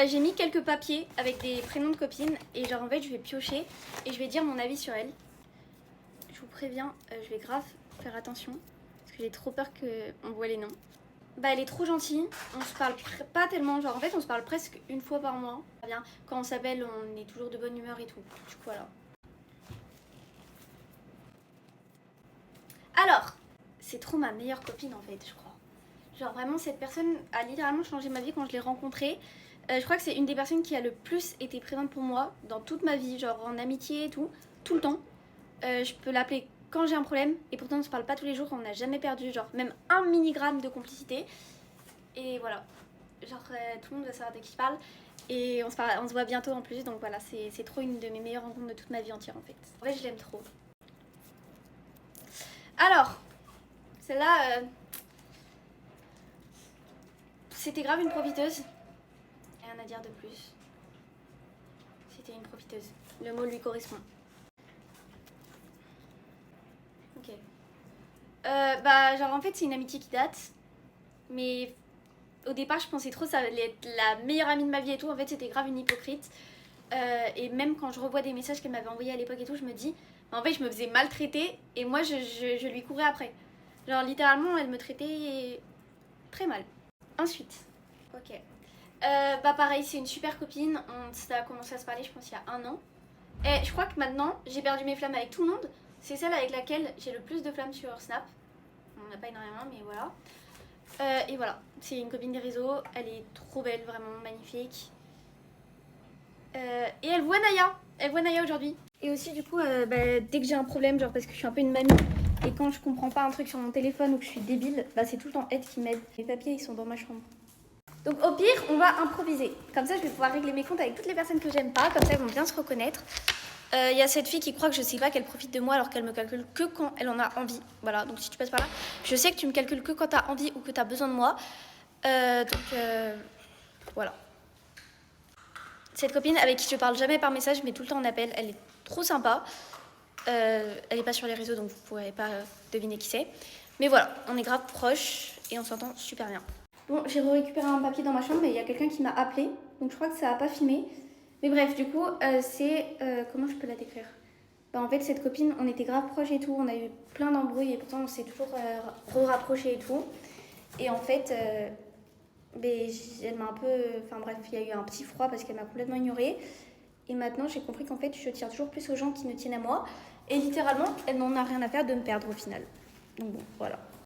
j'ai mis quelques papiers avec des prénoms de copines et genre en fait je vais piocher et je vais dire mon avis sur elle. Je vous préviens, je vais grave faire attention parce que j'ai trop peur qu'on voit les noms. Bah elle est trop gentille, on se parle pas tellement, genre en fait on se parle presque une fois par mois. Bien, quand on s'appelle on est toujours de bonne humeur et tout, du coup voilà. Alors, c'est trop ma meilleure copine en fait je crois. Genre vraiment cette personne a littéralement changé ma vie quand je l'ai rencontrée. Je crois que c'est une des personnes qui a le plus été présente pour moi dans toute ma vie, genre en amitié et tout le temps. Je peux l'appeler quand j'ai un problème et pourtant on ne se parle pas tous les jours, on n'a jamais perdu genre même 1 milligramme de complicité. Et voilà, genre tout le monde va savoir de qui je parle et on se voit bientôt en plus, donc voilà, c'est trop une de mes meilleures rencontres de toute ma vie entière en fait. En fait je l'aime trop. Alors, celle-là, c'était grave une profiteuse. Rien à dire de plus. C'était une profiteuse. Le mot lui correspond. Ok. Bah genre en fait c'est une amitié qui date. Mais au départ je pensais trop ça allait être la meilleure amie de ma vie et tout. En fait c'était grave une hypocrite. Et même quand je revois des messages qu'elle m'avait envoyés à l'époque et tout, je me dis en fait je me faisais maltraiter et moi je lui courais après. Genre littéralement elle me traitait très mal. Ensuite, ok. Bah pareil c'est une super copine. Ça a commencé à se parler je pense il y a 1 an. Et je crois que maintenant j'ai perdu mes flammes avec tout le monde. C'est celle avec laquelle j'ai le plus de flammes sur Snap. On n'a pas énormément mais voilà. Et voilà, c'est une copine des réseaux, elle est trop belle, vraiment magnifique. Et elle voit Naya aujourd'hui. Et aussi du coup, bah, dès que j'ai un problème, genre parce que je suis un peu une mamie, et quand je comprends pas un truc sur mon téléphone ou que je suis débile, bah c'est tout le temps elle qui m'aide. Les papiers ils sont dans ma chambre. Donc au pire, on va improviser. Comme ça je vais pouvoir régler mes comptes avec toutes les personnes que j'aime pas, comme ça elles vont bien se reconnaître. Y a cette fille qui croit que je sais pas qu'elle profite de moi alors qu'elle me calcule que quand elle en a envie. Voilà, donc si tu passes par là, je sais que tu me calcules que quand t'as envie ou que t'as besoin de moi. Voilà. Cette copine avec qui je parle jamais par message mais tout le temps en appel, elle est trop sympa. Elle est pas sur les réseaux donc vous pourrez pas deviner qui c'est. Mais voilà, on est grave proches et on s'entend super bien. Bon, j'ai récupéré un papier dans ma chambre mais il y a quelqu'un qui m'a appelé. Donc je crois que ça a pas filmé. Mais bref, du coup, comment je peux la décrire? Bah, en fait, cette copine, on était grave proches et tout. On a eu plein d'embrouilles et pourtant on s'est toujours rapprochés et tout. Et en fait, elle m'a un peu... Enfin bref, il y a eu un petit froid parce qu'elle m'a complètement ignorée. Et maintenant, j'ai compris qu'en fait, je tiens toujours plus aux gens qui me tiennent à moi. Et littéralement, elle n'en a rien à faire de me perdre au final. Donc bon, voilà.